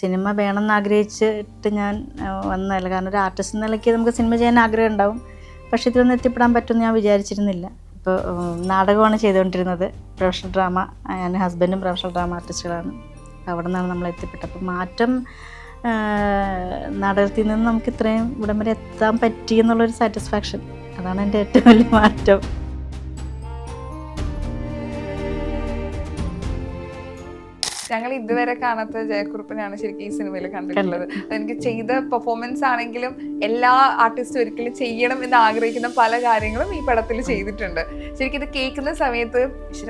Cinema വേണമെന്ന് ആഗ്രഹിച്ചിട്ട് ഞാൻ വന്നതല്ല. കാരണം ഒരു ആർട്ടിസ്റ്റ് നിലയ്ക്ക് നമുക്ക് സിനിമ ചെയ്യാൻ ആഗ്രഹം ഉണ്ടാവും, പക്ഷേ ഇതിലൊന്നും എത്തിപ്പെടാൻ പറ്റുമെന്ന് ഞാൻ വിചാരിച്ചിരുന്നില്ല. ഇപ്പോൾ നാടകമാണ് ചെയ്തുകൊണ്ടിരുന്നത്, പ്രൊഫഷണൽ ഡ്രാമ. ഞാൻ ഹസ്ബൻഡും പ്രൊഫഷണൽ ഡ്രാമ ആർട്ടിസ്റ്റുകളാണ്. അവിടെ നിന്നാണ് നമ്മൾ എത്തിപ്പെട്ടത്. അപ്പോൾ മാറ്റം നാടകത്തിൽ നിന്ന് നമുക്ക് ഇത്രയും ഇവിടം വരെ എത്താൻ പറ്റി എന്നുള്ളൊരു സാറ്റിസ്ഫാക്ഷൻ, അതാണ് എൻ്റെ ഏറ്റവും വലിയ മാറ്റം. ഞങ്ങൾ ഇതുവരെ കാണാത്ത ജയക്കുറുപ്പിനെയാണ് ശരിക്കും ഈ സിനിമയിൽ കണ്ടിട്ടുള്ളത്. എനിക്ക് ചെയ്ത പെർഫോമൻസ് ആണെങ്കിലും എല്ലാ ആർട്ടിസ്റ്റും ഒരിക്കലും ചെയ്യണം എന്ന് ആഗ്രഹിക്കുന്ന പല കാര്യങ്ങളും ഈ പടത്തിൽ ചെയ്തിട്ടുണ്ട്. ശരിക്കും ഇത് കേൾക്കുന്ന സമയത്ത്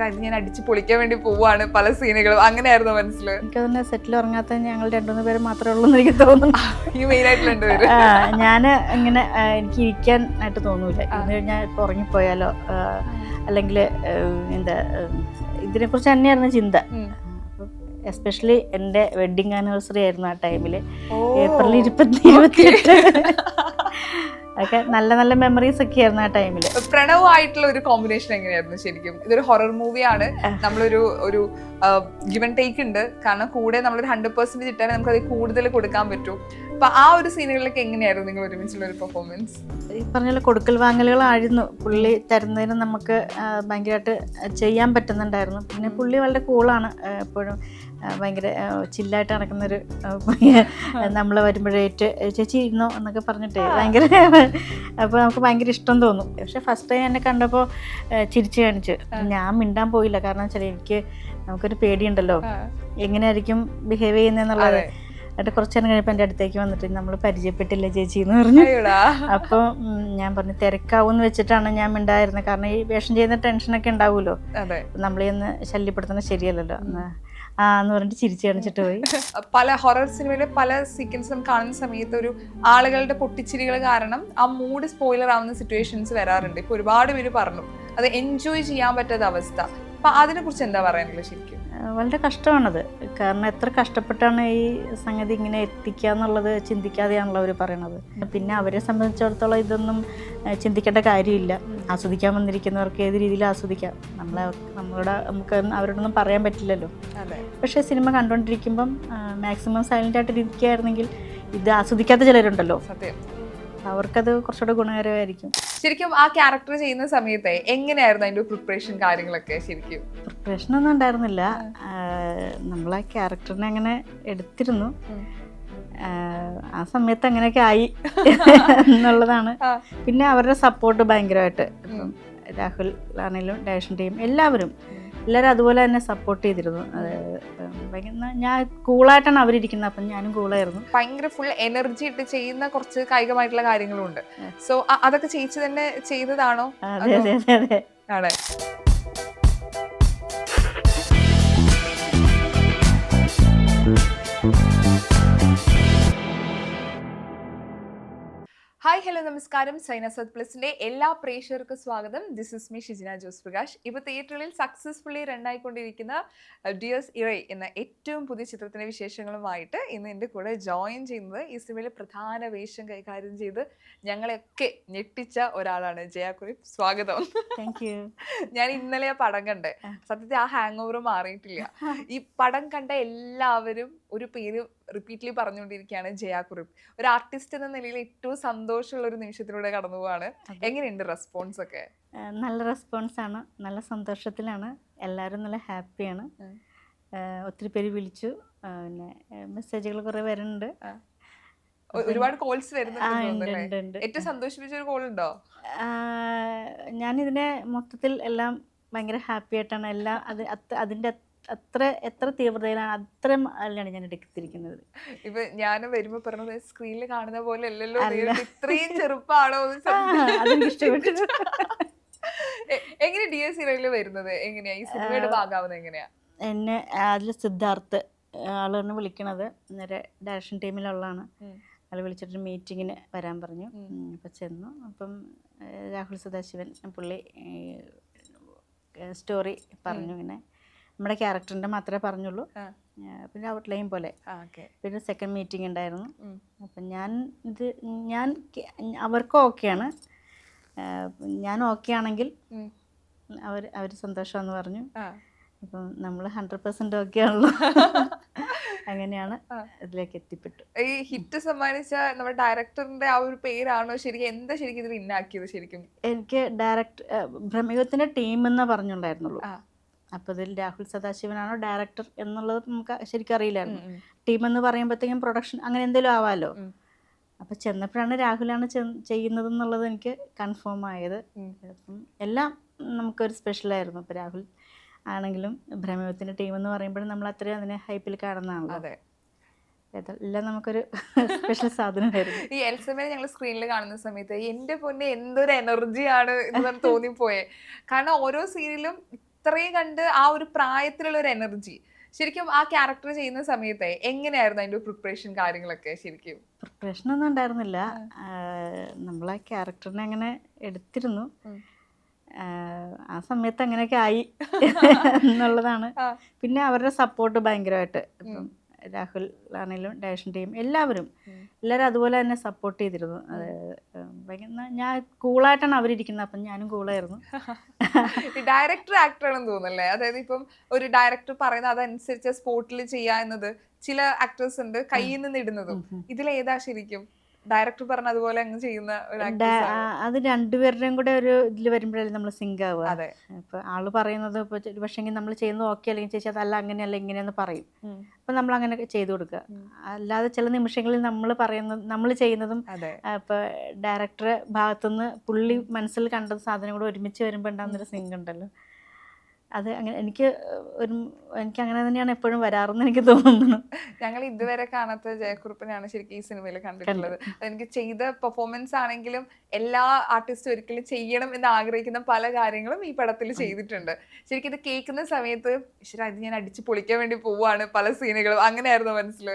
അത് ഞാൻ അടിച്ച് പൊളിക്കാൻ വേണ്ടി പോവാണ് പല സീനുകളും, അങ്ങനെയായിരുന്നു മനസ്സിൽ. എനിക്ക് തന്നെ സെറ്റിൽ ഉറങ്ങാത്ത ഞങ്ങൾ 2-3 പേര് മാത്രമേ ഉള്ളൂ എന്ന് എനിക്ക് തോന്നുന്നു. ഈ മെയിൻ ആയിട്ട് 2 പേര്. ഞാൻ ഇങ്ങനെ എനിക്ക് ഇരിക്കാൻ ആയിട്ട് തോന്നൂല. ഇന്ന് കഴിഞ്ഞാൽ ഇപ്പോൾ ഉറങ്ങിപ്പോയാലോ, അല്ലെങ്കിൽ ഇതിനെക്കുറിച്ച് തന്നെയായിരുന്നു ചിന്ത. എസ്പെഷ്യലി എൻ്റെ വെഡിങ് ആനിവേഴ്സറി ആയിരുന്നു ആ ടൈമിൽ, ഏപ്രിൽ 28. ഒക്കെ നല്ല നല്ല മെമ്മറീസ് ഒക്കെ ആയിരുന്നു ആ ടൈമിൽ. പ്രണവുമായിട്ടുള്ള ഒരു കോമ്പിനേഷൻ എങ്ങനെയായിരുന്നു ശരിക്കും? ഇതൊരു ഹൊറർ മൂവിയാണ്, നമ്മളൊരു ഒരു ഗിവ് ആൻഡ് ടേക്ക് ഉണ്ട്. കാരണം കൂടെ നമ്മളൊരു 100% ഇട്ടാൽ നമുക്ക് അത് കൂടുതൽ കൊടുക്കാൻ പറ്റും. അപ്പൊ ആ ഒരു സീനുകളിലൊക്കെ എങ്ങനെയായിരുന്നു നിങ്ങൾ ഒരുമിച്ചുള്ള ഒരു പെർഫോമൻസ്? ഈ പറഞ്ഞ കൊടുക്കൽ വാങ്ങലുകളായിരുന്നു. പുള്ളി തരുന്നതിന് നമുക്ക് ഭയങ്കരമായിട്ട് ചെയ്യാൻ പറ്റുന്നുണ്ടായിരുന്നു. പിന്നെ പുള്ളി വളരെ കൂളാണ്, എപ്പോഴും ഭയങ്കര ചില്ലായിട്ട് നടക്കുന്നൊരു. നമ്മൾ വരുമ്പോഴേറ്റ് ചേച്ചി ഇരുന്നോ എന്നൊക്കെ പറഞ്ഞിട്ട് ഭയങ്കര, അപ്പോൾ നമുക്ക് ഭയങ്കര ഇഷ്ടം തോന്നും. പക്ഷെ ഫസ്റ്റ് ടൈം എന്നെ കണ്ടപ്പോൾ ചിരിച്ചു കാണിച്ചു. ഞാൻ മിണ്ടാൻ പോയില്ല, കാരണം വെച്ചാൽ നമുക്കൊരു പേടിയുണ്ടല്ലോ എങ്ങനെയായിരിക്കും ബിഹേവ് ചെയ്യുന്നതെന്നുള്ളത്. എന്നിട്ട് കുറച്ച് നേരം കഴിഞ്ഞപ്പോൾ എൻ്റെ അടുത്തേക്ക് വന്നിട്ട് നമ്മൾ പരിചയപ്പെട്ടില്ല ചേച്ചി എന്ന് പറഞ്ഞു. അപ്പോൾ ഞാൻ പറഞ്ഞു തിരക്കാവും എന്ന് വെച്ചിട്ടാണ് ഞാൻ മിണ്ടായിരുന്നത്. കാരണം ഈ വേഷം ചെയ്യുന്ന ടെൻഷനൊക്കെ ഉണ്ടാവുമല്ലോ, നമ്മളെയൊന്ന് ശല്യപ്പെടുത്തുന്നത് ശരിയല്ലല്ലോ എന്ന് പറഞ്ഞിട്ട് ചിരിച്ചു കാണിച്ചിട്ട് പോയി. പല ഹൊറർ സിനിമയിലെ പല സീക്വൻസും കാണുന്ന സമയത്ത് ഒരു ആളുകളുടെ പൊട്ടിച്ചിരികൾ കാരണം ആ മൂഡ് സ്പോയിലർ ആവുന്ന സിറ്റുവേഷൻസ് വരാറുണ്ട്. ഇപ്പൊ ഒരുപാട് പേര് പറഞ്ഞു അത് എൻജോയ് ചെയ്യാൻ പറ്റാത്ത അവസ്ഥ. അപ്പൊ അതിനെ കുറിച്ച് എന്താ പറയാനുള്ളത്? ശരിക്കും വളരെ കഷ്ടമാണത്. കാരണം എത്ര കഷ്ടപ്പെട്ടാണ് ഈ സംഗതി ഇങ്ങനെ എത്തിക്കുക എന്നുള്ളത് ചിന്തിക്കാതെയാണല്ലോ അവർ പറയണത്. പിന്നെ അവരെ സംബന്ധിച്ചിടത്തോളം ഇതൊന്നും ചിന്തിക്കേണ്ട കാര്യമില്ല. ആസ്വദിക്കാൻ വന്നിരിക്കുന്നവർക്ക് ഏത് രീതിയിൽ ആസ്വദിക്കാം. നമുക്ക് അവരോടൊന്നും പറയാൻ പറ്റില്ലല്ലോ. പക്ഷേ സിനിമ കണ്ടുകൊണ്ടിരിക്കുമ്പം മാക്സിമം സൈലൻ്റ് ആയിട്ട് ഇരിക്കുകയായിരുന്നെങ്കിൽ, ഇത് ആസ്വദിക്കാത്ത ചിലരുണ്ടല്ലോ, അവർക്കത് കുറച്ചുകൂടെ ഗുണകരമായിരിക്കും. ശരിക്കും ആ ക്യാരക്ടർ ചെയ്യുന്ന സമയത്ത് എങ്ങനെയായിരുന്നു അതിന്റെ പ്രിപ്പറേഷൻ കാര്യങ്ങളൊക്കെ? ശരിക്കും പ്രിപ്പറേഷൻ ഒന്നും ഉണ്ടായിരുന്നില്ല. നമ്മൾ ആ ക്യാരക്ടറിനെ അങ്ങനെ എടുത്തിരുന്നു, ആ സമയത്ത് അങ്ങനെയൊക്കെ ആയി എന്നുള്ളതാണ്. പിന്നെ അവരുടെ സപ്പോർട്ട് ഭയങ്കരമായിട്ട്, ഇപ്പം രാഹുൽ ആണെങ്കിലും ഡയറക്ഷൻ ടീം എല്ലാവരും അതുപോലെ തന്നെ സപ്പോർട്ട് ചെയ്തിരുന്നു. ഞാൻ കൂളായിട്ടാണ് അവരിയ്ക്കുന്നത്, അപ്പം ഞാനും കൂളായിരുന്നു. ഭയങ്കര ഫുൾ എനർജി ഇട്ട് ചെയ്യുന്ന കുറച്ച് കായികമായിട്ടുള്ള കാര്യങ്ങളും ഉണ്ട്. സോ അതൊക്കെ ചേച്ചി തന്നെ ചെയ്തതാണോ? അതെ അതെ അതെ അതെ ആണ്. ഹായ്, ഹലോ, നമസ്കാരം. സൈനസത് പ്ലസിന്റെ എല്ലാ പ്രേക്ഷകർക്കും സ്വാഗതം. This is me Shijina Jose Prakash. ഇപ്പോൾ തിയേറ്ററിൽ സക്സസ്ഫുള്ളി റണ്ണായിക്കൊണ്ടിരിക്കുന്ന ഡിയേഴ്സ് ഇറൈ എന്ന ഏറ്റവും പുതിയ ചിത്രത്തിന്റെ വിശേഷങ്ങളുമായിട്ട് ഇന്ന് എൻ്റെ കൂടെ ജോയിൻ ചെയ്യുന്നത് ഈ സിനിമയിലെ പ്രധാന വേഷം കൈകാര്യം ചെയ്ത് ഞങ്ങളെയൊക്കെ ഞെട്ടിച്ച ഒരാളാണ് ജയക്കുറുപ്പ്. സ്വാഗതം. Thank you. ഞാൻ ഇന്നലെ ആ പടം കണ്ടേ, സത്യത്തിൽ ആ ഹാങ് ഓവർ മാറിയിട്ടില്ല. ഈ പടം കണ്ട എല്ലാവരും ഒരു പേര് റിപ്പീറ്റ്ലി പറഞ്ഞുകൊണ്ടിരിക്കുകയാണ്, ജയക്കുറുപ്പ്. ഒരു ആർട്ടിസ്റ്റ് എന്ന നിലയിൽ ഏറ്റവും സന്തോഷമുള്ള ഒരു നിമിഷത്തിലൂടെ കടന്നു പോവാണ്. എങ്ങനെയുണ്ട് റെസ്പോൺസ് ഒക്കെ? നല്ല റെസ്പോൺസാണ്, നല്ല സന്തോഷത്തിലാണ്. എല്ലാവരും നല്ല ഹാപ്പിയാണ്. ഒത്തിരി പേര് വിളിച്ചു, പിന്നെ മെസ്സേജുകൾ കുറെ വരുന്നുണ്ട്, ഒരുപാട് കോൾസ് വരുന്നുണ്ട്. ഏറ്റവും സന്തോഷിപ്പിച്ച ഒരു കോൾ ഉണ്ടോ? ഞാനിതിനെ മൊത്തത്തിൽ എല്ലാം ഭയങ്കര ഹാപ്പി ആയിട്ടാണ് എല്ലാം അതിൻ്റെ എത്ര തീവ്രതയിലാണ് അത്രയും അല്ലാണ് ഞാൻ എടുത്തിരിക്കുന്നത്. ഇപ്പൊ ഞാൻ വരുമ്പോ പറഞ്ഞത് സ്ക്രീനിൽ കാണുന്ന പോലെ അല്ലല്ലോ, ഇത്രയും ചെറുപ്പാണോ? ഇഷ്ടപ്പെട്ടു. എങ്ങനെ ഡിയേഴ്സ് ഇറയില് വരുന്നത്? എങ്ങനെയാ ഈ സിനിമയുടെ ഭാഗമാവുന്നത്? എങ്ങനെയാ? എന്നെ അതിൽ സിദ്ധാർത്ഥ് ആളാണ് വിളിക്കണത്. നേരെ ഡയറക്ഷൻ ടീമിലുള്ളതാണ്. ആൾ വിളിച്ചിട്ട് മീറ്റിങ്ങിന് വരാൻ പറഞ്ഞു. അപ്പം ചെന്നു. അപ്പം രാഹുൽ സദാശിവൻ പുള്ളി സ്റ്റോറി പറഞ്ഞു. ഇങ്ങനെ നമ്മുടെ ക്യാരക്ടറിൻ്റെ മാത്രമേ പറഞ്ഞുള്ളൂ, പിന്നെ ഔട്ട്ലൈൻ പോലെ. പിന്നെ സെക്കൻഡ് മീറ്റിംഗ് ഉണ്ടായിരുന്നു. അപ്പം ഞാൻ അവർക്ക് ഓക്കെയാണ്, ഞാൻ ഓക്കെ ആണെങ്കിൽ അവർ സന്തോഷമെന്ന് പറഞ്ഞു. അപ്പം നമ്മൾ 100% ഓക്കെ ആണല്ലോ. അങ്ങനെയാണ് ആ. ഇതിലേക്ക് എത്തിപ്പെട്ടു. ഈ ഹിറ്റ് സമ്മാനിച്ച നമ്മുടെ ഡയറക്ടറിന്റെ ആ ഒരു പേരാണോ ശരിക്കും, എന്താ ശരിക്കും ഇതിൽ ഇന്നാക്കിയത് ശരിക്കും? എനിക്ക് ഭ്രമയുഗത്തിൻ്റെ ടീം എന്ന് പറഞ്ഞുണ്ടായിരുന്നുള്ളൂ. ആ. അപ്പോൾ ഇതിൽ രാഹുൽ സദാശിവനാണോ ഡയറക്ടർ എന്നുള്ളത് നമുക്ക് ശരിക്കും അറിയില്ലായിരുന്നു. ഉം. ടീം എന്ന് പറയുമ്പോഴത്തേക്കും പ്രൊഡക്ഷൻ അങ്ങനെ എന്തെങ്കിലും ആവാമല്ലോ. ഉം. അപ്പോൾ ചെന്നപ്പോഴാണ് രാഹുലാണ് ചെയ്യുന്നത് എന്നുള്ളത് എനിക്ക് കൺഫേം ആയത്. അപ്പം എല്ലാം നമുക്കൊരു സ്പെഷ്യലായിരുന്നു. ഇപ്പോൾ രാഹുൽ ആണെങ്കിലും ഭ്രമയുഗത്തിൻ്റെ ടീം എന്ന് പറയുമ്പോഴും നമ്മൾ അത്രയും അതിനെ ഹൈപ്പിൽ കാണുന്നതാണല്ലോ. അതെ, എല്ലാം നമുക്കൊരു സ്പെഷ്യൽ സാധനമായിരുന്നു. ഈ എൽസമ്മയെ ഞങ്ങൾ സ്ക്രീനിൽ കാണുന്ന സമയത്ത് എന്റെ പൊന്നെ എന്തൊരു എനർജിയാണ് എന്ന് തോന്നിപ്പോയെ. കാരണം ഓരോ സീരിയലും ഇത്രയും കണ്ട് ആ ഒരു പ്രായത്തിലുള്ള ഒരു എനർജി ശരിക്കും ആ ക്യാരക്ടർ ചെയ്യുന്ന സമയത്ത് എങ്ങനെയായിരുന്നു അതിന്റെ പ്രിപ്പറേഷൻ കാര്യങ്ങളൊക്കെ? ശരിക്കും പ്രിപ്പറേഷൻ ഒന്നും ഉണ്ടായിരുന്നില്ല. നമ്മൾ ആ ക്യാരക്ടറിനെ അങ്ങനെ എടുത്തിരുന്നു. ആ സമയത്ത് അങ്ങനെയൊക്കെ ആയി എന്നുള്ളതാണ്. പിന്നെ അവരുടെ സപ്പോർട്ട് ഭയങ്കരമായിട്ട്, ഇപ്പം രാഹുൽ ആണെങ്കിലും ഡയറക്ഷൻ ടീം എല്ലാവരും അതുപോലെ തന്നെ സപ്പോർട്ട് ചെയ്തിരുന്നു. ഞാൻ കൂളായിട്ടാണ് അവരിയ്ക്കുന്നത്, അപ്പം ഞാനും കൂളായിരുന്നു. ഡയറക്ടർ ആക്ടറാണെന്ന് തോന്നുന്നല്ലേ? അതായത് ഇപ്പം ഒരു ഡയറക്ടർ പറയുന്നത് അതനുസരിച്ച് സ്പോട്ടിൽ ചെയ്യുക എന്നത് ചില ആക്ടേഴ്സ് ഉണ്ട് കയ്യിൽ നിന്ന് ഇടുന്നതും. ഇതിലേതാ ശരിക്കും ഡയറക്ടർ പറഞ്ഞ അതുപോലെ അങ്ങ് ചെയ്യുന്ന ഒരു അത് രണ്ടുപേരുടെയും കൂടെ ഒരു ഇതിൽ വരുമ്പോഴല്ലേ നമ്മൾ സിങ്ക് ആവുക. അതെ. ഇപ്പൊ ആള് പറയുന്നത് ഇപ്പൊ പക്ഷെങ്കിൽ നമ്മൾ ചെയ്യുന്നത് ഓക്കെ അല്ലെങ്കിൽ ചേച്ചി അതല്ല അങ്ങനെയല്ല ഇങ്ങനെയെന്ന് പറയും. അപ്പൊ നമ്മൾ അങ്ങനെ ചെയ്തു കൊടുക്കുക. അല്ലാതെ ചില നിമിഷങ്ങളിൽ നമ്മൾ ചെയ്യുന്നതും ഇപ്പൊ ഡയറക്ടറെ ഭാഗത്തുനിന്ന് പുള്ളി മനസ്സിൽ കണ്ട സാധനം കൂടെ ഒരുമിച്ച് വരുമ്പോൾ ഉണ്ടാകുന്നൊരു സിങ്ക് ഉണ്ടല്ലോ, അത് അങ്ങനെ എനിക്ക് അങ്ങനെ തന്നെയാണ് എപ്പോഴും വരാറെന്ന് എനിക്ക് തോന്നുന്നു. ഞങ്ങൾ ഇതുവരെ കാണാത്ത ജയക്കുറുപ്പിനെയാണ് ശരിക്കും ഈ സിനിമയിൽ കണ്ടിട്ടുള്ളത്. എനിക്ക് ചെയ്ത പെർഫോമൻസ് ആണെങ്കിലും എല്ലാ ആർട്ടിസ്റ്റും ഒരിക്കലും ചെയ്യണം എന്ന് ആഗ്രഹിക്കുന്ന പല കാര്യങ്ങളും ഈ പടത്തിൽ ചെയ്തിട്ടുണ്ട്. ശരിക്കും ഇത് കേൾക്കുന്ന സമയത്ത് ഈശ്വരാ ഇത് ഞാൻ അടിച്ചു പൊളിക്കാൻ വേണ്ടി പോവാണ് പല സീനുകളും, അങ്ങനെയായിരുന്നു മനസ്സിൽ?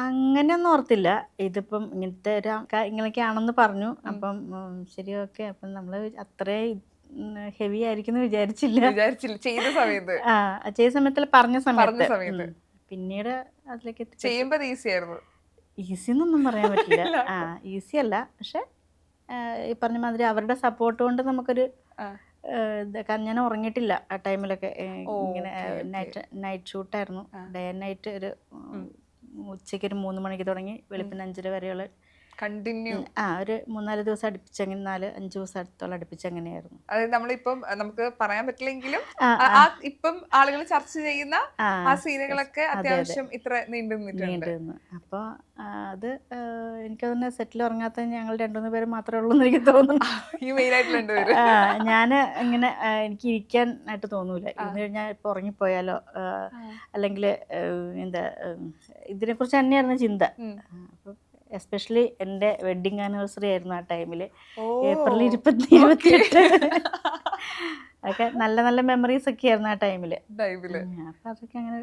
അങ്ങനെയൊന്നും ഓർത്തില്ല. ഇതിപ്പം ഇങ്ങനെയൊക്കെയാണെന്ന് പറഞ്ഞു. അപ്പം ശരി ഓക്കെ. അപ്പം നമ്മൾ അത്രയും ഹെവി ആയിരിക്കും വിചാരിച്ചില്ല ചെയ്ത സമയത്ത്. ചെയ്ത സമയത്ത് പറഞ്ഞ സമയത്ത് പിന്നീട് അതിലേക്ക് ചെയ്യുമ്പോൾ ഈസി ആയിരുന്നു. ഈസി എന്നൊന്നും പറയാൻ പറ്റില്ല. ഈസി അല്ല, പക്ഷെ ഈ പറഞ്ഞ മാതിരി അവരുടെ സപ്പോർട്ട് കൊണ്ട് നമുക്കൊരു കാരണം ഞാൻ ഉറങ്ങിയിട്ടില്ല ആ ടൈമിലൊക്കെ. ഇങ്ങനെ നൈറ്റ് ഷൂട്ടായിരുന്നു. Day and night. ഒരു ഉച്ചയ്ക്ക് ഒരു 3 മണിക്ക് തുടങ്ങി വെളുപ്പിന് 5:30 വരെയുള്ള കണ്ടിന്യൂ ഒരു 3-4 ദിവസം അടുപ്പിച്ചങ്ങനെ 4-5 ദിവസം അടുത്തോളം അടുപ്പിച്ചങ്ങനെയായിരുന്നു. അതായത് നമ്മളിപ്പം നമുക്ക് പറയാൻ പറ്റില്ലെങ്കിലും ഇപ്പം ആളുകൾ ചർച്ച ചെയ്യുന്ന ആ സീനുകളൊക്കെ അത്യാവശ്യം ഇത്ര നീണ്ടു നിന്നിട്ടുണ്ട്. അപ്പോൾ അത് എനിക്ക് തന്നെ സെറ്റിൽ ഉറങ്ങാത്ത ഞങ്ങൾ 2-3 പേര് മാത്രമേ ഉള്ളൂ എന്ന് എനിക്ക് തോന്നുന്നു. ഞാൻ ഇങ്ങനെ എനിക്ക് ഇരിക്കാനായിട്ട് തോന്നൂല. ഇന്ന് കഴിഞ്ഞാൽ ഇപ്പൊ ഉറങ്ങിപ്പോയാലോ അല്ലെങ്കിൽ ഇതിനെക്കുറിച്ച് തന്നെയായിരുന്നു ചിന്ത. അപ്പം എസ്പെഷ്യലി എൻ്റെ വെഡിങ് ആനിവേഴ്സറി ആയിരുന്നു ആ ടൈമിൽ, ഏപ്രിൽ 28. അതൊക്കെ നല്ല നല്ല മെമ്മറീസ് ഒക്കെ ആയിരുന്നു ആ ടൈമിൽ. അപ്പം അതൊക്കെ അങ്ങനെ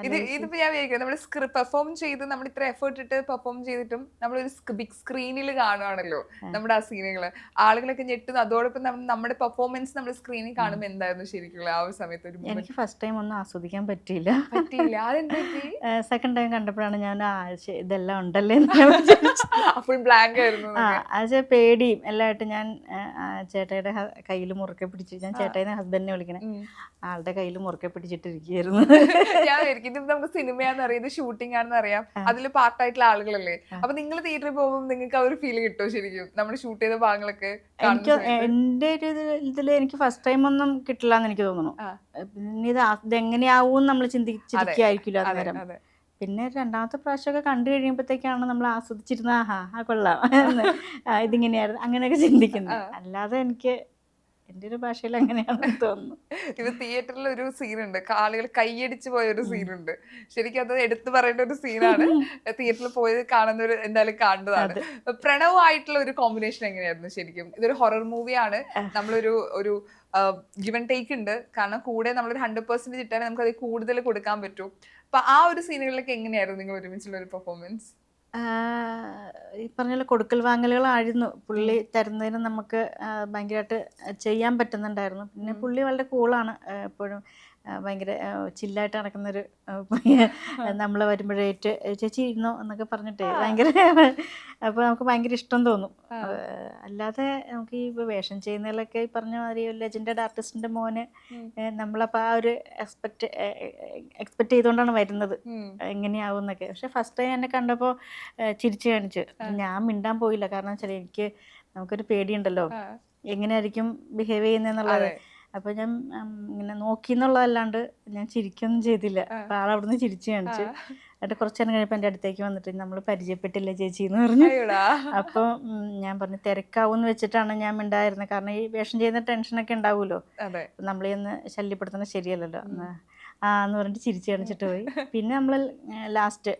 ഇതിപ്പോ ഞാൻ വിചാരിക്കും നമ്മൾ പെർഫോം ചെയ്ത് നമ്മൾ ഇത്ര എഫേർട്ട് ഇട്ട് പെർഫോം ചെയ്തിട്ടും നമ്മളൊരു ബിഗ് സ്ക്രീനിൽ കാണുവാണല്ലോ നമ്മുടെ ആ സീനുകള്, ആളുകളൊക്കെ ഞെട്ടുന്നു. അതോടൊപ്പം നമ്മുടെ പെർഫോമൻസ് നമ്മൾ സ്ക്രീനിൽ കാണുമ്പോൾ എന്തായിരുന്നു ശരിക്കും ആ ഒരു സമയത്ത്? എനിക്ക് ഫസ്റ്റ് ടൈം ഒന്നും ആസ്വദിക്കാൻ പറ്റിയില്ല. സെക്കൻഡ് ടൈം കണ്ടപ്പോഴാണ് ഞാൻ ഇതെല്ലാം ഉണ്ടല്ലേ ഫുൾ ബ്ലാങ്ക് ആയിരുന്നു. അത് പേടിയും എല്ലായിട്ട് ഞാൻ ചേട്ടായിയുടെ കയ്യിൽ മുറുക്കെ പിടിച്ച്, ഞാൻ ചേട്ടായിനെ ഹസ്ബൻഡിനെ വിളിക്കണേ, ആളുടെ കയ്യിൽ മുറുക്കെ പിടിച്ചിട്ടിരിക്കുകയായിരുന്നു. ഇത് നമുക്ക് സിനിമയാന്ന് അറിയാം, ഇത് ഷൂട്ടിംഗ് ആണെന്ന് അറിയാം, അതിൽ പാർട്ടായിട്ടുള്ള ആളുകളല്ലേ. അപ്പൊ നിങ്ങൾ തിയേറ്ററിൽ പോകുമ്പോൾ നിങ്ങൾക്ക് ആ ഒരു ഫീൽ കിട്ടുമോ ശരിക്കും നമ്മൾ ഷൂട്ട് ചെയ്ത ഭാഗങ്ങളൊക്കെ? എന്റെ ഒരു ഇതിൽ എനിക്ക് ഫസ്റ്റ് ടൈം ഒന്നും കിട്ടില്ല എന്ന് എനിക്ക് തോന്നുന്നു. പിന്നെ ഇതെങ്ങനെയാവും നമ്മൾ ചിന്തിച്ചിരിക്കായിരിക്കില്ല അന്നേരം. പിന്നെ രണ്ടാമത്തെ പ്രാവശ്യമൊക്കെ കണ്ടു കഴിയുമ്പോഴത്തേക്കാണ് നമ്മൾ ആസ്വദിച്ചിരുന്ന കൊള്ളാം ഇതിങ്ങനെയായിരുന്നു അങ്ങനെയൊക്കെ ചിന്തിക്കുന്നത്. അല്ലാതെ എനിക്ക് എൻ്റെ ഒരു ഭാഷയിൽ അങ്ങനെയാണെന്ന് തോന്നുന്നു. ഇത് തിയേറ്ററിൽ ഒരു സീനുണ്ട്, ആളുകൾ കൈയടിച്ച് പോയ ഒരു സീനുണ്ട്. ശരിക്കും അത് എടുത്തു പറയേണ്ട ഒരു സീനാണ്. തിയേറ്ററിൽ പോയത് കാണുന്നവർ എന്തായാലും കണ്ടതാണ്. പ്രണവുമായിട്ടുള്ള ഒരു കോമ്പിനേഷൻ എങ്ങനെയായിരുന്നു ശരിക്കും? ഇതൊരു ഹൊറർ മൂവിയാണ്, നമ്മളൊരു ഗിവ് ആൻഡ് ടേക്ക് ഉണ്ട്. കാരണം കൂടെ നമ്മളൊരു 100% ഇട്ടാൽ നമുക്ക് അത് കൂടുതൽ കൊടുക്കാൻ പറ്റും. അപ്പൊ ആ ഒരു സീനുകളിലൊക്കെ എങ്ങനെയായിരുന്നു നിങ്ങൾ ഒരുമിച്ചുള്ള ഒരു പെർഫോമൻസ്? ഈ പറഞ്ഞ കൊടുക്കൽ വാങ്ങലുകളായിരുന്നു. പുള്ളി തരുന്നതിന് നമുക്ക് ഭയങ്കരമായിട്ട് ചെയ്യാൻ പറ്റുന്നുണ്ടായിരുന്നു. പിന്നെ പുള്ളി വളരെ കൂളാണ് എപ്പോഴും. ഭയങ്കര ചില്ലായിട്ട് നടക്കുന്നൊരു നമ്മൾ വരുമ്പോഴേറ്റ് ചേച്ചി ഇരുന്നോ എന്നൊക്കെ പറഞ്ഞിട്ട് ഭയങ്കര അപ്പോൾ നമുക്ക് ഭയങ്കര ഇഷ്ടം തോന്നും. അല്ലാതെ നമുക്ക് ഈ വേഷം ചെയ്യുന്നതിലൊക്കെ ഈ പറഞ്ഞ മാതിരി ലെജൻഡഡ് ആർട്ടിസ്റ്റിൻ്റെ മോന് നമ്മളപ്പോൾ ആ ഒരു എക്സ്പെക്ട് ചെയ്തുകൊണ്ടാണ് വരുന്നത് എങ്ങനെയാവും എന്നൊക്കെ. പക്ഷെ ഫസ്റ്റ് ടൈം എന്നെ കണ്ടപ്പോൾ ചിരിച്ചു കാണിച്ചു. ഞാൻ മിണ്ടാൻ പോയില്ല, കാരണം വെച്ചാൽ നമുക്കൊരു പേടിയുണ്ടല്ലോ എങ്ങനെയായിരിക്കും ബിഹേവ് ചെയ്യുന്നതെന്നുള്ളത്. അപ്പോൾ ഞാൻ ഇങ്ങനെ നോക്കി എന്നുള്ളതല്ലാണ്ട് ഞാൻ ചിരിക്കൊന്നും ചെയ്തില്ല. അപ്പോൾ ആളവിടുന്ന് ചിരിച്ചു കാണിച്ചു. എന്നിട്ട് കുറച്ച് നേരം കഴിഞ്ഞപ്പോൾ എൻ്റെ അടുത്തേക്ക് വന്നിട്ട് നമ്മൾ പരിചയപ്പെട്ടില്ല ചേച്ചി എന്ന് പറഞ്ഞു. അപ്പോൾ ഞാൻ പറഞ്ഞു തിരക്കാവും എന്ന് വെച്ചിട്ടാണ് ഞാൻ മിണ്ടായിരുന്നത്, കാരണം ഈ വേഷം ചെയ്യുന്ന ടെൻഷനൊക്കെ ഉണ്ടാവുമല്ലോ, നമ്മളെ ഒന്ന് ശല്യപ്പെടുത്തുന്നത് ശരിയല്ലല്ലോ എന്ന് പറഞ്ഞിട്ട് ചിരിച്ചു കാണിച്ചിട്ട് പോയി. പിന്നെ നമ്മൾ ലാസ്റ്റ്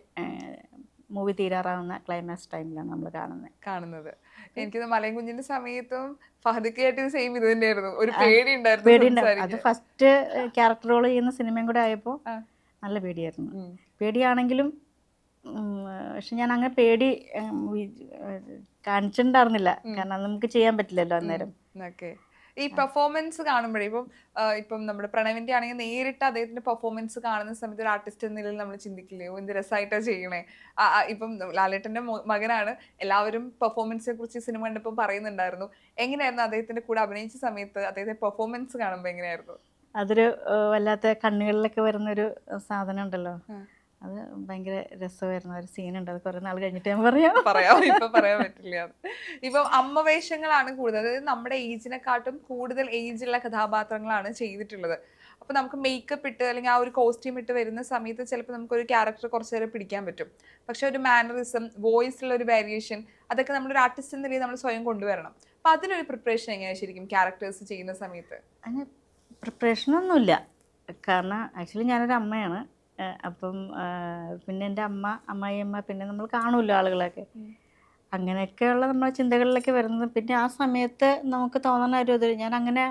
മൂവി തീരാറാവുന്ന ക്ലൈമാക്സ് ടൈമിലാണ് നമ്മൾ കാണുന്നത്. എനിക്കത് മലയും കുഞ്ഞിന്റെ സമയത്തും ഫഹദിക്കായിട്ട് സെയിം ഇത് തന്നെയായിരുന്നു, ഒരു പേടിയുണ്ടായിരുന്നു. അത് ഫസ്റ്റ് ക്യാരക്ടർ റോൾ ചെയ്യുന്ന സിനിമയും കൂടെ ആയപ്പോൾ നല്ല പേടിയായിരുന്നു. പേടിയാണെങ്കിലും പക്ഷെ ഞാൻ അങ്ങനെ പേടി കാണിച്ചിട്ടുണ്ടായിരുന്നില്ല, കാരണം നമുക്ക് ചെയ്യാൻ പറ്റില്ലല്ലോ അന്നേരം. ഈ പെർഫോമൻസ് കാണുമ്പോഴേ ഇപ്പം നമ്മുടെ പ്രണവിന്റെ ആണെങ്കിൽ നേരിട്ട് അദ്ദേഹത്തിന്റെ പെർഫോമൻസ് കാണുന്ന സമയത്ത് ഒരു ആർട്ടിസ്റ്റ് എന്ന നിലയിൽ നമ്മൾ ചിന്തിക്കില്ലയോ എന്ത് രസമായിട്ടാണ് ചെയ്യണേ. ഇപ്പം ലാലേട്ടന്റെ മകനാണ്, എല്ലാവരും പെർഫോമൻസിനെ കുറിച്ച് സിനിമ കണ്ടപ്പോൾ പറയുന്നുണ്ടായിരുന്നു. എങ്ങനെയായിരുന്നു അദ്ദേഹത്തിന്റെ കൂടെ അഭിനയിച്ച സമയത്ത് അദ്ദേഹത്തെ പെർഫോമൻസ് കാണുമ്പോൾ എങ്ങനെയായിരുന്നു? അതൊരു വല്ലാത്ത കണ്ണുകളിലൊക്കെ വരുന്നൊരു സാധനം ഉണ്ടല്ലോ, അത് ഭയങ്കര രസമായിരുന്നു. ഒരു സീനുണ്ട്, അത് കുറെ നാൾ കഴിഞ്ഞിട്ട് ഞാൻ പറയാം, ഇപ്പൊ പറയാൻ പറ്റില്ല. ഇപ്പൊ അമ്മ വേഷങ്ങളാണ് കൂടുതൽ, അതായത് നമ്മുടെ ഏജിനെക്കാട്ടും കൂടുതൽ ഏജുള്ള കഥാപാത്രങ്ങളാണ് ചെയ്തിട്ടുള്ളത്. അപ്പൊ നമുക്ക് മേക്കപ്പ് ഇട്ട് അല്ലെങ്കിൽ ആ ഒരു കോസ്റ്റ്യൂം ഇട്ട് വരുന്ന സമയത്ത് ചിലപ്പോൾ നമുക്കൊരു ക്യാരക്ടർ കുറച്ചു നേരം പിടിക്കാൻ പറ്റും. പക്ഷെ ഒരു മാനറിസം, വോയിസിലുള്ള ഒരു വേരിയേഷൻ, അതൊക്കെ നമ്മളൊരു ആർട്ടിസ്റ്റ് എന്ന രീതിയിൽ നമ്മൾ സ്വയം കൊണ്ടുവരണം. അപ്പൊ അതിനൊരു പ്രിപ്പറേഷൻ എങ്ങനെയാണ് ശരിക്കും ക്യാരക്ടേഴ്സ് ചെയ്യുന്ന സമയത്ത്? അതിന് പ്രിപ്പറേഷനൊന്നുമില്ല, കാരണം ആക്ച്വലി ഞാനൊരു അമ്മയാണ്. അപ്പം പിന്നെ എൻ്റെ അമ്മായിയമ്മ, പിന്നെ നമ്മൾ കാണുമല്ലോ ആളുകളൊക്കെ, അങ്ങനെയൊക്കെയുള്ള നമ്മളെ ചിന്തകളിലൊക്കെ വരുന്നത്. പിന്നെ ആ സമയത്ത് നമുക്ക് തോന്നുന്ന ഒരു ഇത്, ഞാൻ അങ്ങനെ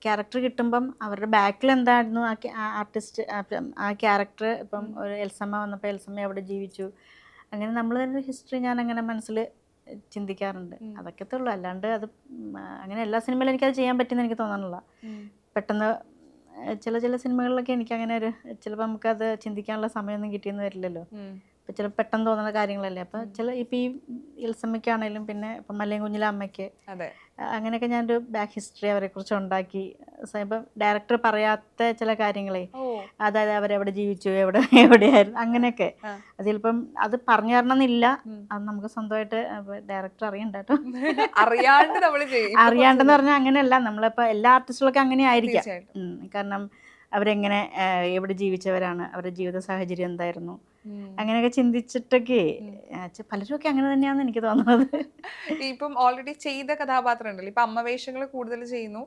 ക്യാരക്ടർ കിട്ടുമ്പം അവരുടെ ബാക്കിൽ എന്തായിരുന്നു ആ ആർട്ടിസ്റ്റ്, ആ ക്യാരക്ടർ. ഇപ്പം ഒരു എൽസമ്മ വന്നപ്പോൾ എൽസമ്മ അവിടെ ജീവിച്ചു, അങ്ങനെ നമ്മൾ തന്നെ ഹിസ്റ്ററി ഞാൻ അങ്ങനെ മനസ്സിൽ ചിന്തിക്കാറുണ്ട്. അതൊക്കെ ഉള്ളൂ, അല്ലാണ്ട് അത് അങ്ങനെ എല്ലാ സിനിമയിലും എനിക്കത് ചെയ്യാൻ പറ്റുമെന്ന് എനിക്ക് തോന്നാനില്ല. പെട്ടെന്ന് ചില സിനിമകളിലൊക്കെ എനിക്ക് അങ്ങനെ ഒരു ചിലപ്പോൾ നമുക്കത് ചിന്തിക്കാനുള്ള സമയമൊന്നും കിട്ടിയെന്ന് വരില്ലല്ലോ. ഇപ്പം ചില പെട്ടെന്ന് തോന്നുന്ന കാര്യങ്ങളല്ലേ. അപ്പം ഇപ്പം ഈ എൽസമ്മയ്ക്കാണേലും പിന്നെ ഇപ്പം മലയും കുഞ്ഞിലെ അമ്മയ്ക്ക് അങ്ങനെയൊക്കെ ഞാനൊരു ബാക്ക് ഹിസ്റ്ററി അവരെക്കുറിച്ച് ഉണ്ടാക്കി. ഇപ്പം ഡയറക്ടർ പറയാത്ത ചില കാര്യങ്ങളെ, അതായത് അവരെവിടെ ജീവിച്ചു, എവിടെയായിരുന്നു, അങ്ങനെയൊക്കെ. അത് ചിലപ്പം അത് പറഞ്ഞു തരണമെന്നില്ല, അത് നമുക്ക് സ്വന്തമായിട്ട് ഡയറക്ടർ അറിയണ്ട കേട്ടോ, അറിയാണ്ടെന്ന് പറഞ്ഞാൽ അങ്ങനെയല്ല. നമ്മളിപ്പോൾ എല്ലാ ആർട്ടിസ്റ്റുകളൊക്കെ അങ്ങനെ ആയിരിക്കാം, കാരണം അവരെങ്ങനെ എവിടെ ജീവിച്ചവരാണ്, അവരുടെ ജീവിത സാഹചര്യം എന്തായിരുന്നു, അങ്ങനെയൊക്കെ ചിന്തിച്ചിട്ടൊക്കെ പലരുമൊക്കെ അങ്ങനെ തന്നെയാണെന്ന് എനിക്ക് തോന്നുന്നത്. ഇപ്പം ഓൾറെഡി ചെയ്ത കഥാപാത്രം ഉണ്ടല്ലോ, ഇപ്പൊ അമ്മ വേഷങ്ങൾ കൂടുതൽ ചെയ്യുന്നു.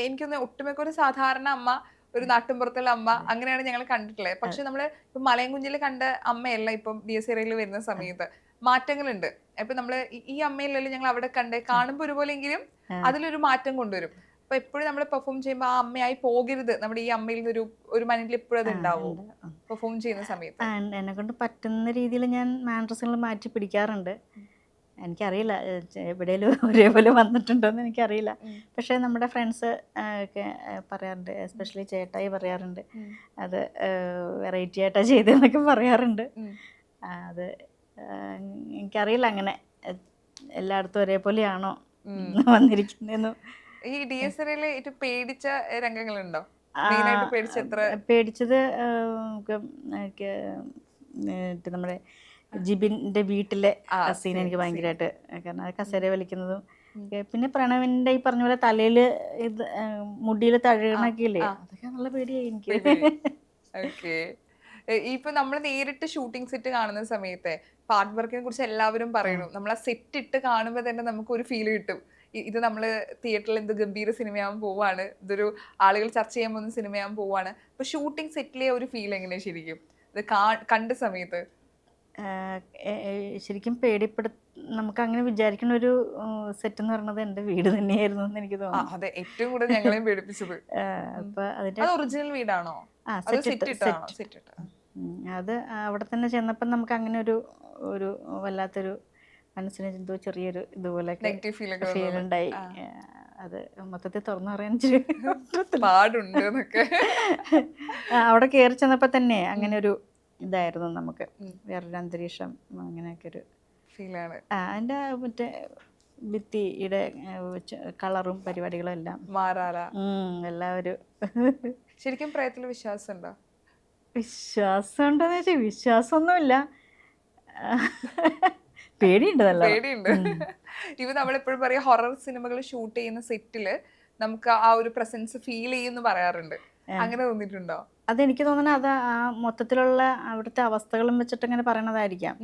എനിക്കൊന്ന് ഒട്ടുമിക്ക ഒരു സാധാരണ അമ്മ, ഒരു നാട്ടിൻപുറത്തുള്ള അമ്മ, അങ്ങനെയാണ് ഞങ്ങൾ കണ്ടിട്ടുള്ളത്. പക്ഷെ നമ്മള് ഇപ്പൊ മലയും കുഞ്ഞിൽ കണ്ട അമ്മയല്ല ഇപ്പം DS ഇറയിൽ വരുന്ന സമയത്ത് മാറ്റങ്ങളുണ്ട്. ഇപ്പൊ നമ്മള് ഈ അമ്മയിലല്ലേ ഞങ്ങൾ അവിടെ കാണുമ്പോൾ ഒരുപോലെങ്കിലും അതിലൊരു മാറ്റം കൊണ്ടുവരും. അപ്പൊ എപ്പോഴും നമ്മൾ പെർഫോം ചെയ്യുമ്പോൾ ആ അമ്മയായി പോകരുത്, നമ്മുടെ ഈ അമ്മയിൽ നിന്നൊരു മൈൻഡിൽ എപ്പോഴും അത് ഉണ്ടാവും പെർഫോം ചെയ്യുന്ന സമയത്ത്. എന്നെ കൊണ്ട് പറ്റുന്ന രീതിയിൽ ഞാൻ മാനറിസങ്ങൾ മാറ്റി പിടിക്കാറുണ്ട്. എനിക്കറിയില്ല എവിടെയെങ്കിലും ഒരേപോലെ വന്നിട്ടുണ്ടോയെന്ന് എനിക്കറിയില്ല. പക്ഷേ നമ്മുടെ ഫ്രണ്ട്സ് ഒക്കെ പറയാറുണ്ട്, എസ്പെഷ്യലി ചേട്ടായി പറയാറുണ്ട്, അത് വെറൈറ്റി ആയിട്ടാണ് ചെയ്തതെന്നൊക്കെ പറയാറുണ്ട്. അത് എനിക്കറിയില്ല അങ്ങനെ എല്ലായിടത്തും ഒരേപോലെയാണോ വന്നിരിക്കുന്നതെന്ന്. ഈ DS ഇറയില് ഏറ്റവും പേടിച്ച രംഗങ്ങളുണ്ടോ? പേടിച്ചത് നമ്മുടെ ജിബിൻ്റെ വീട്ടിലെ സീൻ എനിക്ക് ഭയങ്കരമായിട്ട്, കാരണം അത് കസേര വലിക്കുന്നതും, പിന്നെ പ്രണവിൻ്റെ ഈ പറഞ്ഞ പോലെ തലയിൽ ഇത് മുടിയിൽ തഴുകണൊക്കെ ഇല്ലേ, അതൊക്കെ നല്ല പേടിയായി എനിക്ക്. ഇപ്പൊ നമ്മൾ നേരിട്ട് ഷൂട്ടിംഗ് സെറ്റ് കാണുന്ന സമയത്തെ പാർട്ട് വർക്കിനെ കുറിച്ച് എല്ലാവരും പറയണു. നമ്മൾ ആ സെറ്റ് ഇട്ട് കാണുമ്പോൾ തന്നെ നമുക്ക് ഒരു ഫീൽ കിട്ടും, ഇത് നമ്മൾ തിയേറ്ററിൽ എന്ത് ഗംഭീര സിനിമയാകാൻ പോവാണ്, ഇതൊരു ആളുകൾ ചർച്ച ചെയ്യാൻ പോകുന്ന സിനിമയാകാൻ പോവാണ്. അപ്പൊ ഷൂട്ടിംഗ് സെറ്റിലെ ഒരു ഫീൽ എങ്ങനെയാ ശരിക്കും ഇത് കണ്ട സമയത്ത്? ശരിക്കും നമുക്ക് അങ്ങനെ വിചാരിക്കുന്ന ഒരു സെറ്റ് എന്ന് പറയുന്നത് എൻ്റെ വീട് തന്നെയായിരുന്നു എന്ന് എനിക്ക് തോന്നുന്നു. അതെ, ഏറ്റവും കൂടുതൽ ഞങ്ങളെയും പേടിപ്പിച്ചത്. അപ്പൊ അതിന്റെ ഒറിജിനൽ വീടാണോ? അത് അവിടെ തന്നെ ചെന്നപ്പോൾ നമുക്ക് അങ്ങനെ ഒരു വല്ലാത്തൊരു മനസ്സിന് എന്തോ ചെറിയൊരു ഇതുപോലെ ഫീൽ ഉണ്ടായി. അത് മൊത്തത്തിൽ തുറന്നു പറയാൻ ഇച്ചിരി പറ്റത്തില്ല. പാടുണ്ട് എന്നൊക്കെ. അവിടെ കയറി ചെന്നപ്പോൾ തന്നെ അങ്ങനെ ഒരു ഇതായിരുന്നു നമുക്ക്, ഉം. വേറൊരു അന്തരീക്ഷം, അങ്ങനെയൊക്കെ ഒരു ഫീലാണ്. അതിൻ്റെ മറ്റേ ഭിത്തിയുടെ കളറും പരിപാടികളും എല്ലാം മാറാല. എല്ലാം ഒരു ശരിക്കും പ്രേതത്തിൽ വിശ്വാസം ഉണ്ടോ? വിശ്വാസം ഉണ്ടോന്ന് വെച്ചാൽ വിശ്വാസമൊന്നുമില്ല, പേടിയുണ്ട് നല്ല. പേടിയുണ്ട്. ഇവ നമ്മളെപ്പോഴും പറയാം ഹൊറർ സിനിമകൾ ഷൂട്ട് ചെയ്യുന്ന സെറ്റില് നമുക്ക് ആ ഒരു പ്രസൻസ് ഫീൽ ചെയ്യുമെന്ന് പറയാറുണ്ട്. അങ്ങനെ തോന്നിയിട്ടുണ്ടോ? അതെനിക്ക് തോന്നുന്നത് അത് ആ മൊത്തത്തിലുള്ള അവിടുത്തെ അവസ്ഥകളും വെച്ചിട്ട് അങ്ങനെ പറയണതായിരിക്കാം.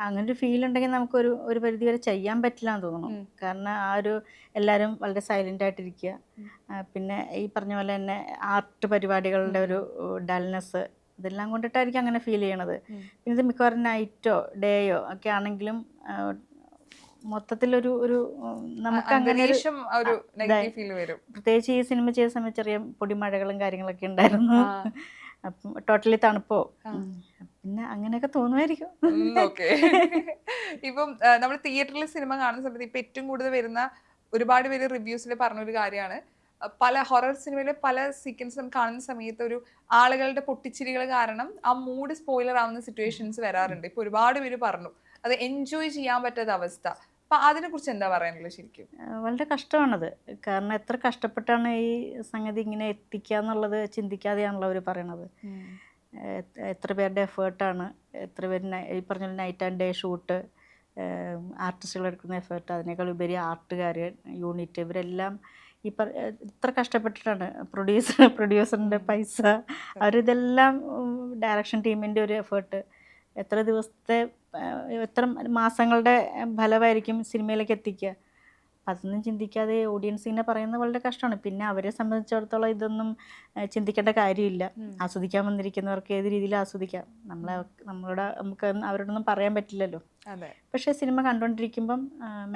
അങ്ങനെ ഒരു ഫീൽ ഉണ്ടെങ്കിൽ നമുക്കൊരു ഒരു പരിധി വരെ ചെയ്യാൻ പറ്റില്ല എന്ന് തോന്നുന്നു. കാരണം ആ ഒരു എല്ലാവരും വളരെ സൈലൻ്റ് ആയിട്ടിരിക്കുക, പിന്നെ ഈ പറഞ്ഞ പോലെ തന്നെ ആർട്ട് പരിപാടികളുടെ ഒരു ഡൾനെസ്, ഇതെല്ലാം കൊണ്ടിട്ടായിരിക്കും അങ്ങനെ ഫീൽ ചെയ്യണത്. പിന്നെ ഇത് മിക്കവാറും നൈറ്റോ ഡേയോ ഒക്കെ ആണെങ്കിലും മൊത്തത്തിലൊരു ഒരു നമുക്ക് അങ്ങനെ പ്രത്യേകിച്ച് ഈ സിനിമ ചെയ്ത സമയത്ത് ചെറിയ പൊടിമഴകളും കാര്യങ്ങളൊക്കെ ഉണ്ടായിരുന്നു. അപ്പം ടോട്ടലി തണുപ്പോ, പിന്നെ അങ്ങനെയൊക്കെ തോന്നുമായിരിക്കും. ഇപ്പം നമ്മൾ തിയേറ്ററിൽ സിനിമ കാണുന്ന സമയത്ത് ഇപ്പൊ ഏറ്റവും കൂടുതൽ വരുന്ന ഒരുപാട് പേര് റിവ്യൂസിൽ പറഞ്ഞൊരു കാര്യമാണ്, പല ഹൊറർ സിനിമയിലെ പല സീക്വൻസും കാണുന്ന സമയത്ത് ഒരു ആളുകളുടെ പൊട്ടിച്ചിരികൾ കാരണം ആ മൂഡ് സ്പോയിലർ ആവുന്ന സിറ്റുവേഷൻസ് വരാറുണ്ട്. ഇപ്പൊ ഒരുപാട് പേര് പറഞ്ഞു അത് എൻജോയ് ചെയ്യാൻ പറ്റാത്ത അവസ്ഥ. അപ്പൊ അതിനെ കുറിച്ച് എന്താ പറയാനുള്ളത്? ശരിക്കും വളരെ കഷ്ടമാണത്. കാരണം എത്ര കഷ്ടപ്പെട്ടാണ് ഈ സംഗതി ഇങ്ങനെ എത്തിക്കുക എന്നുള്ളത് ചിന്തിക്കാതെയാണല്ലോ അവർ പറയണത്. എത്ര പേരുടെ എഫേർട്ടാണ്, എത്ര പേര് ഈ പറഞ്ഞ നൈറ്റ് ആൻഡ് ഡേ ഷൂട്ട്, ആർട്ടിസ്റ്റുകൾ എടുക്കുന്ന എഫേർട്ട്, അതിനേക്കാൾ ഉപരി ആർട്ടുകാർ, യൂണിറ്റ്, ഇവരെല്ലാം ഇത്ര കഷ്ടപ്പെട്ടിട്ടാണ്. പ്രൊഡ്യൂസറിൻ്റെ പൈസ, അവരിതെല്ലാം, ഡയറക്ഷൻ ടീമിൻ്റെ ഒരു എഫേർട്ട്, എത്ര ദിവസത്തെ എത്ര മാസങ്ങളുടെ ഫലമായിരിക്കും സിനിമയിലേക്ക് എത്തിക്കുക. അതൊന്നും ചിന്തിക്കാതെ ഓഡിയൻസ് ഇങ്ങനെ പറയുന്നത് വളരെ കഷ്ടമാണ്. പിന്നെ അവരെ സംബന്ധിച്ചിടത്തോളം ഇതൊന്നും ചിന്തിക്കേണ്ട കാര്യമില്ല. ആസ്വദിക്കാൻ വന്നിരിക്കുന്നവർക്ക് ഏത് രീതിയിൽ ആസ്വദിക്കാം. നമുക്ക് അവരോടൊന്നും പറയാൻ പറ്റില്ലല്ലോ. പക്ഷേ സിനിമ കണ്ടുകൊണ്ടിരിക്കുമ്പം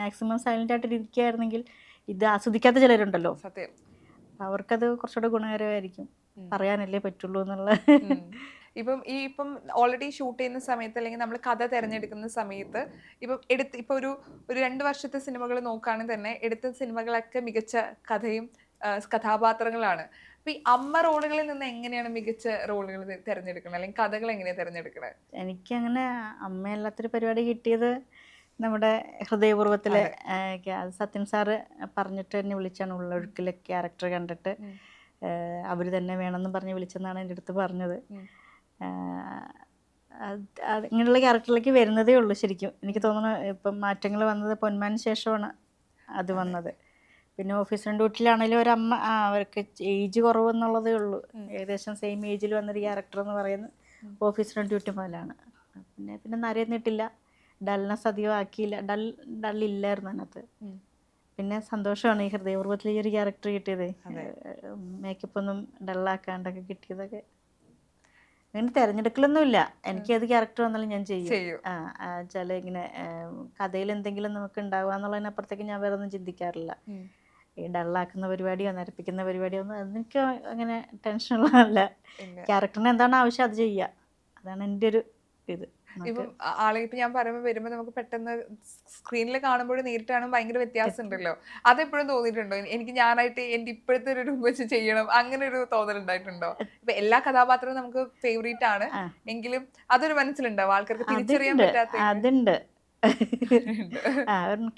മാക്സിമം സൈലൻ്റ് ആയിട്ട് ഇരിക്കുകയായിരുന്നെങ്കിൽ, ഇത് ആസ്വദിക്കാത്ത ചിലരുണ്ടല്ലോ, അവർക്കത് കുറച്ചുകൂടെ ഗുണകരമായിരിക്കും. പറയാനല്ലേ പറ്റുള്ളൂ എന്നുള്ള. ഇപ്പം ഓൾറെഡി ഷൂട്ട് ചെയ്യുന്ന സമയത്ത് അല്ലെങ്കിൽ നമ്മൾ കഥ തിരഞ്ഞെടുക്കുന്ന സമയത്ത് ഇപ്പൊ ഒരു 2 വർഷത്തെ സിനിമകൾ നോക്കുകയാണെങ്കിൽ തന്നെ എടുത്ത സിനിമകളൊക്കെ മികച്ച കഥയും കഥാപാത്രങ്ങളാണ്. അപ്പൊ ഈ അമ്മ റോളുകളിൽ നിന്ന് എങ്ങനെയാണ് മികച്ച റോളുകൾ തിരഞ്ഞെടുക്കുന്നത്, അല്ലെങ്കിൽ കഥകൾ എങ്ങനെയാണ് തിരഞ്ഞെടുക്കുന്നത്? എനിക്കങ്ങനെ അമ്മയല്ലാത്തൊരു പരിപാടി കിട്ടിയത് നമ്മുടെ ഹൃദയപൂർവ്വത്തിലെ സത്യൻ സാറ് പറഞ്ഞിട്ട് എന്നെ വിളിച്ചാണ്. ഉള്ളൊഴുക്കിലെ ക്യാരക്ടർ കണ്ടിട്ട് അവർ തന്നെ വേണമെന്ന് പറഞ്ഞ് വിളിച്ചെന്നാണ് എൻ്റെ അടുത്ത് പറഞ്ഞത്. ഇങ്ങനെയുള്ള ക്യാരക്ടറിലേക്ക് വരുന്നതേ ഉള്ളൂ ശരിക്കും. എനിക്ക് തോന്നുന്നു ഇപ്പം മാറ്റങ്ങൾ വന്നത് പൊന്മാന് ശേഷമാണ് അത് വന്നത്. പിന്നെ ഓഫീസർ ഡ്യൂട്ടിയിലാണെങ്കിലും ഒരമ്മ, അവർക്ക് ഏജ് കുറവെന്നുള്ളതേ ഉള്ളൂ. ഏകദേശം സെയിം ഏജിൽ വന്നൊരു ക്യാരക്ടർ എന്ന് പറയുന്നത് ഓഫീസർ ഡ്യൂട്ടി മുതലാണ്. പിന്നെ നരയുന്നിട്ടില്ല, ഡൾനെസ് അധികം ആക്കിയില്ല, ഡള്ളില്ലായിരുന്നു അതിനകത്ത്. പിന്നെ സന്തോഷമാണ് ഈ ഹൃദയപൂർവ്വത്തിൽ ഈ ഒരു ക്യാരക്ടർ കിട്ടിയത്. മേക്കപ്പ് ഒന്നും ഡള്ളാക്കാണ്ടൊക്കെ കിട്ടിയതൊക്കെ. അങ്ങനെ തിരഞ്ഞെടുക്കലൊന്നുമില്ല, എനിക്കേത് ക്യാരക്ടർ വന്നാലും ഞാൻ ചെയ്യും. വെച്ചാൽ ഇങ്ങനെ കഥയിൽ എന്തെങ്കിലും നമുക്ക് ഉണ്ടാവുക എന്നുള്ളതിനപ്പുറത്തേക്ക് ഞാൻ വേറെ ഒന്നും ചിന്തിക്കാറില്ല. ഈ ഡള്ളാക്കുന്ന പരിപാടിയോ നരപ്പിക്കുന്ന പരിപാടിയോ ഒന്നും അതെനിക്ക് അങ്ങനെ ടെൻഷനുള്ളതല്ല. ക്യാരക്ടറിന് എന്താണ് ആവശ്യം അത് ചെയ്യുക, അതാണ് എൻ്റെ ഒരു ഇത്. ഇപ്പം ഇപ്പൊ ഞാൻ വരുമ്പോ നമുക്ക് പെട്ടെന്ന് സ്ക്രീനിൽ കാണുമ്പോഴും നേരിട്ട് കാണുമ്പോൾ ഭയങ്കര വ്യത്യാസം ഉണ്ടല്ലോ. അതെപ്പോഴും തോന്നിയിട്ടുണ്ടോ എനിക്ക് ഞാനായിട്ട് എന്റെ ഇപ്പോഴത്തെ ഒരു രൂപം വെച്ച് ചെയ്യണം, അങ്ങനെ ഒരു തോന്നൽ ഉണ്ടായിട്ടുണ്ടോ? ഇപ്പൊ എല്ലാ കഥാപാത്രവും നമുക്ക് ഫേവറേറ്റ് ആണ് എങ്കിലും അതൊരു മനസ്സിലുണ്ടാവും ആൾക്കാർക്ക് തിരിച്ചറിയാൻ പറ്റാത്ത. അതുണ്ട്,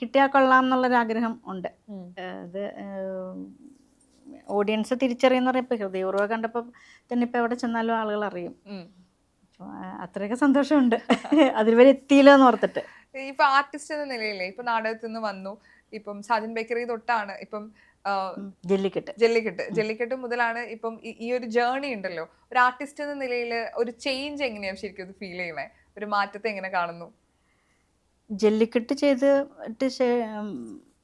കിട്ടിയാൽ കൊള്ളാം എന്നുള്ളൊരാഗ്രഹം ഉണ്ട്. അത് ഓഡിയൻസ് തിരിച്ചറിയുന്ന പറയുമ്പോൾ ഇപ്പൊ ഹൃദയപൂർവ്വം കണ്ടപ്പോൾ തന്നെ ഇപ്പൊ എവിടെ ചെന്നാലും ആളുകൾ അറിയും. അത്രയൊക്കെ സന്തോഷമുണ്ട് അതിൽ വരെ എത്തിയില്ല എന്ന് ഓർത്തിട്ട്. ഇപ്പൊ ആർട്ടിസ്റ്റ് എന്ന നിലയിലേ ഇപ്പൊ നാടകത്തിൽ നിന്ന് വന്നു, ഇപ്പം സാജൻ ബേക്കറി തൊട്ടാണ് ഇപ്പം ജല്ലിക്കെട്ട് മുതലാണ് ഇപ്പം ഈ ഒരു ജേർണി ഉണ്ടല്ലോ. ഒരു ആർട്ടിസ്റ്റ് എന്ന നിലയിൽ ഒരു ചേഞ്ച് എങ്ങനെയാണ് ശരിക്കും ഫീൽ ചെയ്യുന്നത്, ഒരു മാറ്റത്തെ എങ്ങനെ കാണുന്നു? ജല്ലിക്കെട്ട് ചെയ്തിട്ട്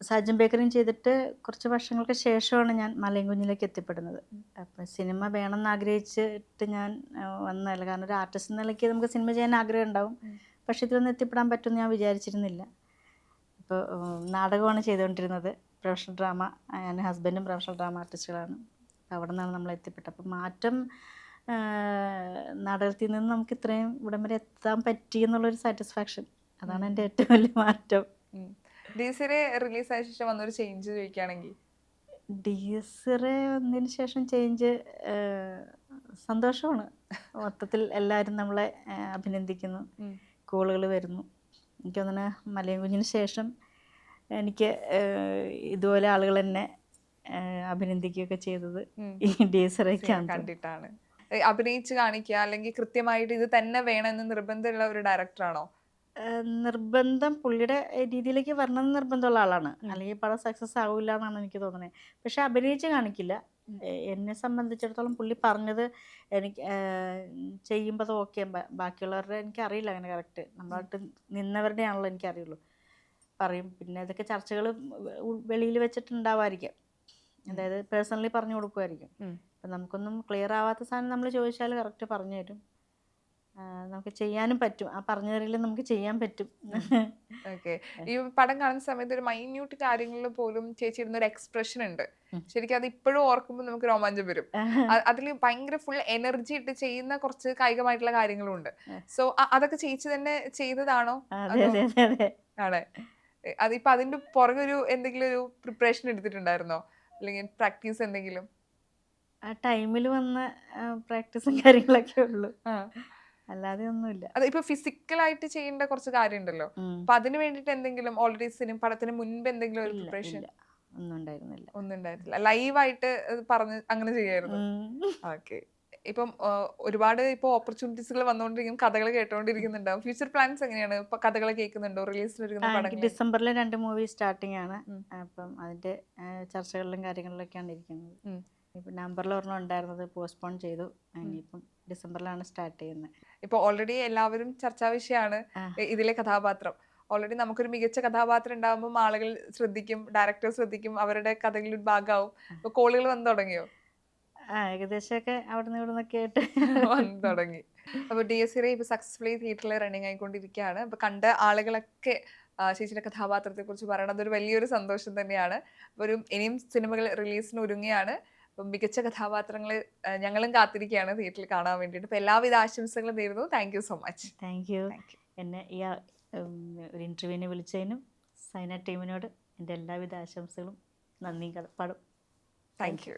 സാജൻ ബേക്കറിയും ചെയ്തിട്ട് കുറച്ച് വർഷങ്ങൾക്ക് ശേഷമാണ് ഞാൻ മലയും കുഞ്ഞിലേക്ക് എത്തിപ്പെടുന്നത്. അപ്പം സിനിമ വേണമെന്ന് ആഗ്രഹിച്ചിട്ട് ഞാൻ വന്നതല്ല. കാരണം ഒരു ആർട്ടിസ്റ്റ് നിലയ്ക്ക് നമുക്ക് സിനിമ ചെയ്യാൻ ആഗ്രഹം ഉണ്ടാവും, പക്ഷെ ഇതിലൊന്നും എത്തിപ്പെടാൻ പറ്റുമെന്ന് ഞാൻ വിചാരിച്ചിരുന്നില്ല. ഇപ്പോൾ നാടകമാണ് ചെയ്തുകൊണ്ടിരുന്നത്, പ്രൊഫഷണൽ ഡ്രാമ. ഞാൻ ഹസ്ബൻഡും പ്രൊഫഷണൽ ഡ്രാമ ആർട്ടിസ്റ്റുകളാണ്. അപ്പോൾ അവിടെ നിന്നാണ് നമ്മൾ എത്തിപ്പെട്ടത്. അപ്പം മാറ്റം നാടകത്തിൽ നിന്ന് നമുക്ക് ഇത്രയും ഇവിടം വരെ എത്താൻ പറ്റി എന്നുള്ളൊരു സാറ്റിസ്ഫാക്ഷൻ, അതാണ് എൻ്റെ ഏറ്റവും വലിയ മാറ്റം. റിലീസായ ശേഷം വന്നൊരു ചേഞ്ച് ചോദിക്കുകയാണെങ്കിൽ DSR വന്നതിന് ശേഷം ചേഞ്ച് സന്തോഷമാണ്. മൊത്തത്തിൽ എല്ലാവരും നമ്മളെ അഭിനന്ദിക്കുന്നു, കോളുകൾ വരുന്നു. എനിക്ക് തോന്നുന്നു മലയും കുഞ്ഞിന് ശേഷം എനിക്ക് ഇതുപോലെ ആളുകൾ എന്നെ അഭിനന്ദിക്കുകയൊക്കെ ചെയ്തത് ഈ DSRക്കാണ്. കണ്ടിട്ടാണ് അഭിനയിച്ച് കാണിക്കുക, അല്ലെങ്കിൽ കൃത്യമായിട്ട് ഇത് തന്നെ വേണമെന്ന് നിർബന്ധമുള്ള ഒരു ഡയറക്ടറാണോ? നിർബന്ധം പുള്ളിയുടെ രീതിയിലേക്ക് വരണമെന്ന് നിർബന്ധമുള്ള ആളാണ്, അല്ലെങ്കിൽ പടം സക്സസ് ആവില്ല എന്നാണ് എനിക്ക് തോന്നുന്നത്. പക്ഷെ അഭിനയിച്ച് കാണിക്കില്ല. എന്നെ സംബന്ധിച്ചിടത്തോളം പുള്ളി പറഞ്ഞത് എനിക്ക് ചെയ്യുമ്പോൾ അത് ഓക്കെ. ബാക്കിയുള്ളവരുടെ എനിക്കറിയില്ല അങ്ങനെ കറക്റ്റ്, നമ്മളായിട്ട് നിന്നവരുടെ ആണല്ലോ എനിക്കറിയുള്ളൂ. പറയും. പിന്നെ അതൊക്കെ ചർച്ചകൾ വെളിയിൽ വെച്ചിട്ടുണ്ടാവായിരിക്കാം, അതായത് പേഴ്സണലി പറഞ്ഞു കൊടുക്കുമായിരിക്കും. അപ്പം നമുക്കൊന്നും ക്ലിയർ ആവാത്ത സാധനം നമ്മൾ ചോദിച്ചാൽ കറക്റ്റ് പറഞ്ഞു തരും. നമുക്ക് ചെയ്യാനും പറ്റും, ആ പറഞ്ഞു തരില്ല നമുക്ക് ചെയ്യാൻ പറ്റും. ഓക്കെ. ഈ പടം കാണുന്ന സമയത്ത് ഒരു മൈന്യൂട്ട് കാര്യങ്ങളിൽ പോലും ചേച്ചി ഇടുന്ന ഒരു എക്സ്പ്രഷൻ ഉണ്ട്, ശരിക്കും അത് ഇപ്പോഴും ഓർക്കുമ്പോൾ നമുക്ക് രോമാഞ്ചം വരും. അതിൽ ഭയങ്കര ഫുൾ എനർജി ഇട്ട് ചെയ്യുന്ന കുറച്ച് കായികമായിട്ടുള്ള കാര്യങ്ങളും ഉണ്ട്. സോ അതൊക്കെ ചേച്ചി തന്നെ ചെയ്തതാണോ? ആണ്. അതിപ്പോ അതിന്റെ പുറകെ ഒരു എന്തെങ്കിലും ഒരു പ്രിപ്പറേഷൻ എടുത്തിട്ടുണ്ടായിരുന്നോ, അല്ലെങ്കിൽ പ്രാക്ടീസ് എന്തെങ്കിലും? ആ ടൈമിൽ വന്ന പ്രാക്ടീസും കാര്യങ്ങളൊക്കെ ഉള്ളു, അല്ലാതെ ഒന്നുമില്ല. അത് ഇപ്പൊ ഫിസിക്കലായിട്ട് ചെയ്യേണ്ട കുറച്ച് കാര്യം ഉണ്ടല്ലോ, അപ്പൊ അതിന് വേണ്ടിട്ട് എന്തെങ്കിലും ഓൾറെഡി പടത്തിന് മുൻപ് എന്തെങ്കിലും ഒരു പ്രിപ്പറേഷൻ? ഒന്നും ഉണ്ടായിരുന്നില്ല. ലൈവായിട്ട് പറഞ്ഞ് അങ്ങനെ ചെയ്യായിരുന്നു. ഓക്കെ. ഇപ്പം ഒരുപാട് ഇപ്പോൾ ഓപ്പർച്യൂണിറ്റീസുകൾ വന്നുകൊണ്ടിരിക്കും, കഥകൾ കേട്ടോണ്ടിരിക്കുന്നുണ്ടാവും. ഫ്യൂച്ചർ പ്ലാൻസ് എങ്ങനെയാണ്? ഇപ്പൊ കഥകൾ കേൾക്കുന്നുണ്ടോ? റിലീസിന് ഡിസംബറിൽ 2 മൂവി സ്റ്റാർട്ടിങ് ആണ്. അപ്പം അതിന്റെ ചർച്ചകളിലും കാര്യങ്ങളിലൊക്കെയാണ് ഇരിക്കുന്നത്. ഇപ്പം നവംബറിൽ ഒരെണ്ണം ഉണ്ടായിരുന്നത് പോസ്റ്റ്പോൺ ചെയ്തു, ഇനിയിപ്പം ഡിസംബറിലാണ് സ്റ്റാർട്ട് ചെയ്യുന്നത്. ഇപ്പോൾ ഓൾറെഡി എല്ലാവരും ചർച്ചാ വിഷയമാണ് ഇതിലെ കഥാപാത്രം. ഓൾറെഡി നമുക്കൊരു മികച്ച കഥാപാത്രം ഉണ്ടാകുമ്പോൾ ആളുകൾ ശ്രദ്ധിക്കും, ഡയറക്ടർ ശ്രദ്ധിക്കും, അവരുടെ കഥകളിൽ ഒരു ഭാഗമാവും. ഇപ്പൊ കോളുകൾ വന്നു തുടങ്ങിയോ? ഏകദേശമൊക്കെ അവിടെ നിന്ന് ഇവിടെ നിന്നൊക്കെ ആയിട്ട് വന്നു തുടങ്ങി. അപ്പോൾ DSR ഇപ്പൊ സക്സസ്ഫുള്ളി തിയേറ്ററിൽ റണ്ണിങ് ആയിക്കൊണ്ടിരിക്കുകയാണ്. അപ്പൊ കണ്ട ആളുകളൊക്കെ ചേച്ചിയുടെ കഥാപാത്രത്തെ കുറിച്ച് പറയണത് ഒരു വലിയൊരു സന്തോഷം തന്നെയാണ്. ഒരു ഇനിയും സിനിമകൾ റിലീസിന് ഒരുങ്ങിയാണ്. അപ്പം മികച്ച കഥാപാത്രങ്ങൾ ഞങ്ങളും കാത്തിരിക്കുകയാണ് തിയേറ്ററിൽ കാണാൻ വേണ്ടിയിട്ട്. അപ്പോൾ എല്ലാവിധ ആശംസകളും നേരുന്നു. Thank you so much. Thank you. എന്നെ ഈ ഒരു ഇൻ്റർവ്യൂവിനെ വിളിച്ചതിനും സൈന ടീമിനോട് എൻ്റെ എല്ലാവിധ ആശംസകളും നന്ദി കടപ്പാടും. Thank you.